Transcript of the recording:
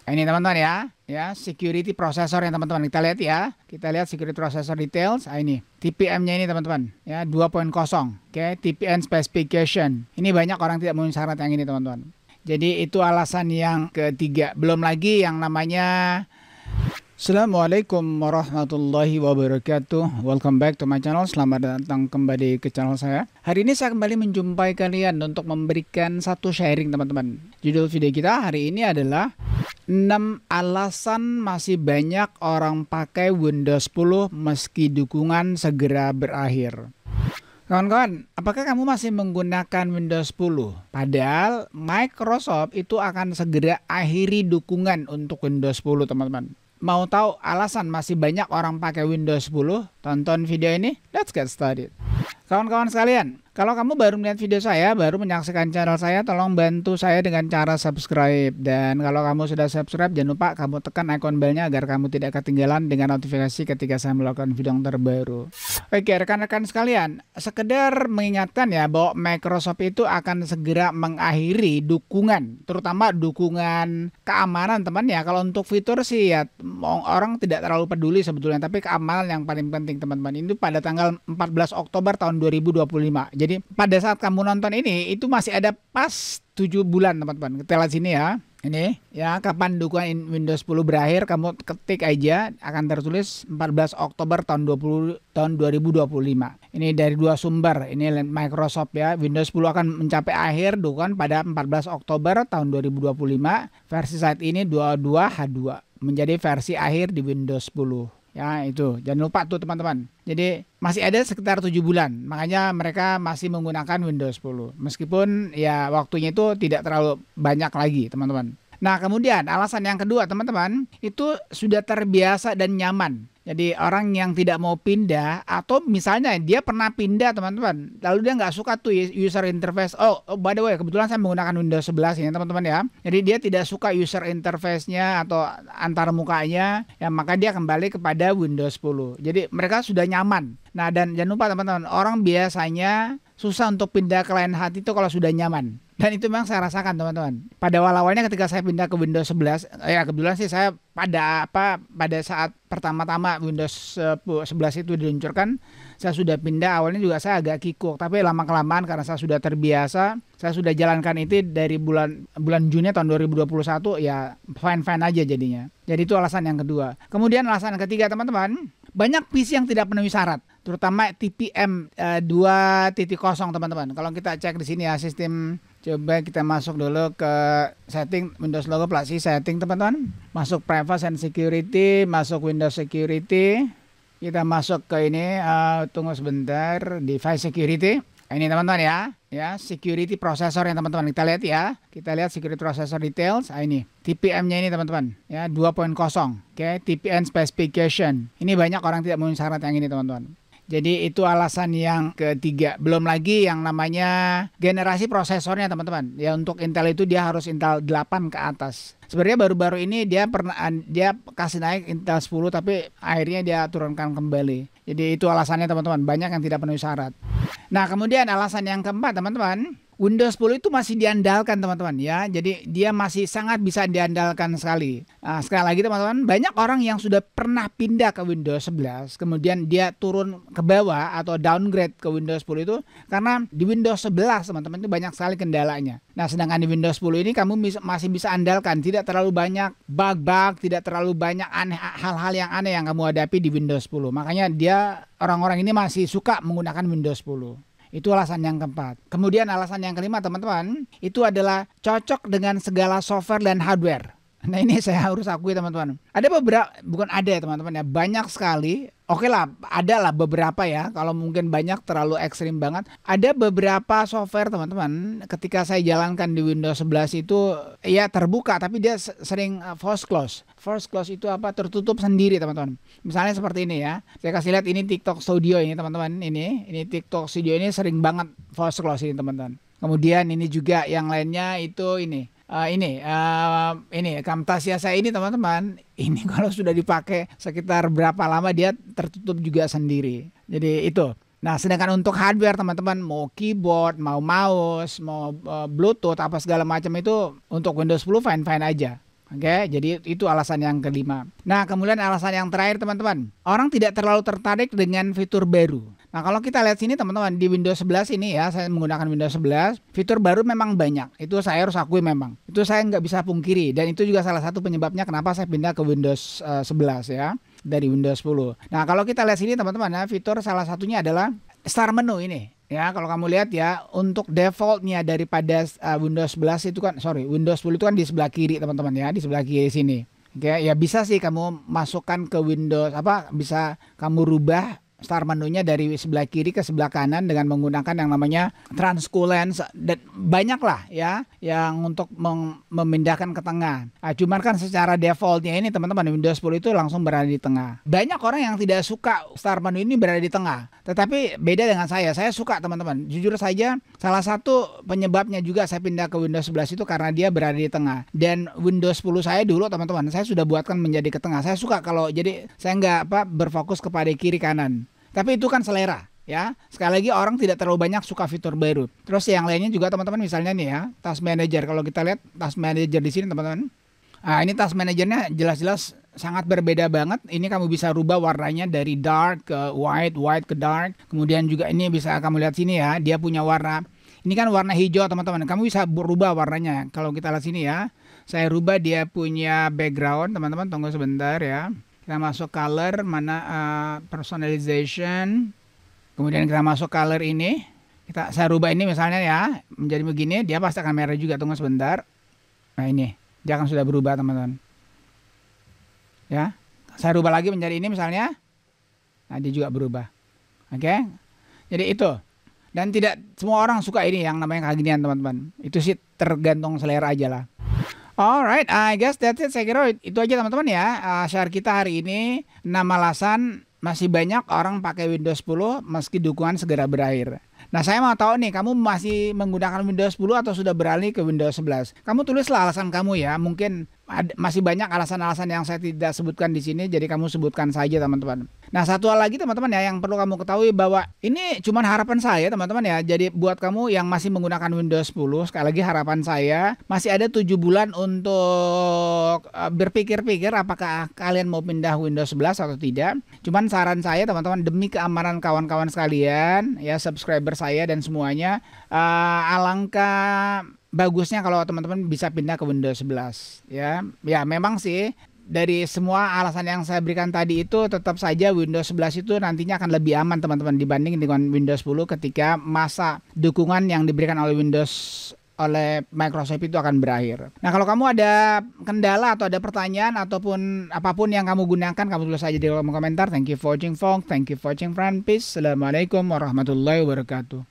Ini teman-teman ya security processor yang teman-teman kita lihat ya. Kita lihat security processor details. Ini TPM-nya ini teman-teman ya 2.0. Oke, TPM specification. Ini banyak orang tidak memenuhi syarat yang ini teman-teman. Jadi itu alasan yang ketiga. Belum lagi yang namanya Assalamualaikum warahmatullahi wabarakatuh. Welcome back to my channel. Selamat datang kembali ke channel saya. Hari ini saya kembali menjumpai kalian untuk memberikan satu sharing teman-teman. Judul video kita hari ini adalah 6 alasan masih banyak orang pakai Windows 10 meski dukungan segera berakhir. Kawan-kawan, apakah kamu masih menggunakan Windows 10? Padahal Microsoft itu akan segera akhiri dukungan untuk Windows 10 teman-teman. Mau tahu alasan masih banyak orang pakai Windows 10? Tonton video ini, let's get started. Kawan-kawan sekalian, kalau kamu baru melihat video saya, baru menyaksikan channel saya, tolong bantu saya dengan cara subscribe. Dan kalau kamu sudah subscribe, jangan lupa kamu tekan icon belnya agar kamu tidak ketinggalan dengan notifikasi ketika saya melakukan video yang terbaru. Oke, rekan-rekan sekalian, sekedar mengingatkan ya bahwa Microsoft itu akan segera mengakhiri dukungan, terutama dukungan keamanan teman ya. Kalau untuk fitur sih ya orang tidak terlalu peduli sebetulnya, tapi keamanan yang paling penting teman-teman. Itu pada tanggal 14 Oktober tahun 2025. Jadi pada saat kamu nonton ini itu masih ada pas 7 bulan teman-teman. Kita lihat sini ya. Ini ya kapan dukungan Windows 10 berakhir, kamu ketik aja akan tertulis 14 Oktober tahun 2025. Ini dari dua sumber. Ini Microsoft ya. Windows 10 akan mencapai akhir dukungan pada 14 Oktober tahun 2025. Versi saat ini 22H2 menjadi versi akhir di Windows 10. Ya itu, jangan lupa tuh teman-teman. Jadi masih ada sekitar 7 bulan, makanya mereka masih menggunakan Windows 10. Meskipun ya waktunya itu tidak terlalu banyak lagi teman-teman. Nah kemudian alasan yang kedua teman-teman, itu sudah terbiasa dan nyaman. Jadi orang yang tidak mau pindah, atau misalnya dia pernah pindah teman-teman, lalu dia nggak suka tuh user interface. Oh by the way, kebetulan saya menggunakan Windows 11 ini teman-teman ya. Jadi dia tidak suka user interface-nya atau antar mukanya, ya maka dia kembali kepada Windows 10. Jadi mereka sudah nyaman. Nah dan jangan lupa teman-teman, orang biasanya susah untuk pindah ke lain hati itu kalau sudah nyaman. Dan itu memang saya rasakan teman-teman. Pada awal-awalnya ketika saya pindah ke Windows 11, ya kebetulan sih saya pada saat pertama-tama Windows 11 itu diluncurkan, saya sudah pindah. Awalnya juga saya agak kikuk, tapi lama-kelamaan karena saya sudah terbiasa, saya sudah jalankan itu dari bulan Juni tahun 2021, ya fine-fine aja jadinya. Jadi itu alasan yang kedua. Kemudian alasan yang ketiga teman-teman, banyak PC yang tidak penuhi syarat, terutama TPM 2.0 teman-teman. Kalau kita cek di sini ya sistem, coba kita masuk dulu ke setting Windows Logo Plus setting teman-teman. Masuk Privacy and Security, masuk Windows Security. Kita masuk ke ini, tunggu sebentar, Device Security. Ini teman-teman ya security processor yang teman-teman kita lihat ya. Kita lihat security processor details. Ini TPM-nya ini teman-teman ya 2.0. Oke, TPM specification. Ini banyak orang tidak memenuhi syarat yang ini teman-teman. Jadi itu alasan yang ketiga. Belum lagi yang namanya generasi prosesornya teman-teman. Ya untuk Intel itu dia harus Intel 8 ke atas. Sebenarnya baru-baru ini dia kasih naik Intel 10 tapi akhirnya dia turunkan kembali. Jadi itu alasannya teman-teman, banyak yang tidak penuhi syarat. Nah kemudian alasan yang keempat teman-teman, Windows 10 itu masih diandalkan teman-teman ya. Jadi dia masih sangat bisa diandalkan sekali. Nah, sekali lagi teman-teman, banyak orang yang sudah pernah pindah ke Windows 11, kemudian dia turun ke bawah atau downgrade ke Windows 10 itu karena di Windows 11 teman-teman itu banyak sekali kendalanya. Nah sedangkan di Windows 10 ini kamu masih bisa andalkan, tidak terlalu banyak bug-bug, tidak terlalu banyak hal-hal yang aneh yang kamu hadapi di Windows 10. Makanya orang-orang ini masih suka menggunakan Windows 10. Itu alasan yang keempat. Kemudian alasan yang kelima teman-teman, itu adalah cocok dengan segala software dan hardware. Nah ini saya harus akui teman-teman. Ada beberapa, bukan ada ya teman-teman ya, banyak sekali. Oke lah, ada lah beberapa ya. Kalau mungkin banyak terlalu ekstrim banget. Ada beberapa software teman-teman, ketika saya jalankan di Windows 11 itu ya terbuka, tapi dia sering force close. Force close itu apa? Tertutup sendiri teman-teman. Misalnya seperti ini ya. Saya kasih lihat ini TikTok Studio ini teman-teman. Ini TikTok Studio ini sering banget force close ini teman-teman. Kemudian ini juga yang lainnya itu ini. Ini Camtasia saya ini teman-teman, ini kalau sudah dipakai sekitar berapa lama dia tertutup juga sendiri. Jadi itu. Nah sedangkan untuk hardware teman-teman, mau keyboard, mau mouse, mau Bluetooth apa segala macam itu untuk Windows 10 fine-fine aja. Oke, jadi itu alasan yang kelima. Nah, kemudian alasan yang terakhir teman-teman, orang tidak terlalu tertarik dengan fitur baru. Nah, kalau kita lihat sini teman-teman, di Windows 11 ini ya, saya menggunakan Windows 11, fitur baru memang banyak. Itu saya harus akui memang. Itu saya nggak bisa pungkiri, dan itu juga salah satu penyebabnya kenapa saya pindah ke Windows 11 ya, dari Windows 10. Nah, kalau kita lihat sini teman-teman ya, fitur salah satunya adalah Start menu ini. Ya, kalau kamu lihat ya, untuk defaultnya daripada Windows 11 itu kan, Windows 10 itu kan di sebelah kiri teman-teman ya, di sebelah kiri sini. Oke, ya bisa sih kamu masukkan ke Windows bisa kamu rubah start menunya dari sebelah kiri ke sebelah kanan dengan menggunakan yang namanya transcoolant, dan banyak lah ya yang untuk memindahkan ke tengah. Nah, cuman kan secara defaultnya ini teman-teman, Windows 10 itu langsung berada di tengah. Banyak orang yang tidak suka start menu ini berada di tengah, tetapi beda dengan saya suka teman-teman. Jujur saja, salah satu penyebabnya juga saya pindah ke Windows 11 itu karena dia berada di tengah. Dan Windows 10 saya dulu teman-teman, saya sudah buatkan menjadi ke tengah. Saya suka kalau jadi saya nggak berfokus kepada kiri kanan. Tapi itu kan selera ya. Sekali lagi, orang tidak terlalu banyak suka fitur baru. Terus yang lainnya juga teman-teman, misalnya nih ya, Task Manager. Kalau kita lihat Task Manager di sini teman-teman. Nah, ini Task Managernya jelas-jelas sangat berbeda banget. Ini kamu bisa rubah warnanya dari dark ke white, white ke dark. Kemudian juga ini bisa kamu lihat sini ya, dia punya warna. Ini kan warna hijau teman-teman. Kamu bisa berubah warnanya. Kalau kita lihat sini ya, saya rubah dia punya background teman-teman. Tunggu sebentar ya. Kita masuk color, mana personalization. Kemudian kita masuk color ini. Saya rubah ini misalnya ya, menjadi begini, dia pasti akan merah juga. Tunggu sebentar. Nah, ini, dia akan sudah berubah teman-teman. Ya, saya rubah lagi menjadi ini misalnya. Nah, dia juga berubah. Oke. Jadi itu. Dan tidak semua orang suka ini yang namanya kayak ginian teman-teman. Itu sih tergantung selera aja lah. Alright, I guess that's it. Saya kira itu aja teman-teman ya, share kita hari ini. 6 alasan masih banyak orang pakai Windows 10 meski dukungan segera berakhir. Nah, saya mau tahu nih, kamu masih menggunakan Windows 10 atau sudah beralih ke Windows 11? Kamu tulislah alasan kamu ya. Mungkin masih banyak alasan-alasan yang saya tidak sebutkan di sini, jadi kamu sebutkan saja teman-teman. Nah, satu hal lagi teman-teman ya, yang perlu kamu ketahui bahwa ini cuma harapan saya teman-teman ya. Jadi buat kamu yang masih menggunakan Windows 10, sekali lagi harapan saya, masih ada 7 bulan untuk berpikir-pikir apakah kalian mau pindah Windows 11 atau tidak. Cuman saran saya teman-teman, demi keamanan kawan-kawan sekalian ya, subscriber saya dan semuanya, alangkah bagusnya kalau teman-teman bisa pindah ke Windows 11 ya. Ya memang sih dari semua alasan yang saya berikan tadi itu, tetap saja Windows 11 itu nantinya akan lebih aman teman-teman dibanding dengan Windows 10 ketika masa dukungan yang diberikan oleh Microsoft itu akan berakhir. Nah, kalau kamu ada kendala atau ada pertanyaan ataupun apapun yang kamu gunakan, kamu tulis saja di kolom komentar. Thank you for watching folks. Thank you for watching friend. Peace. Assalamualaikum warahmatullahi wabarakatuh.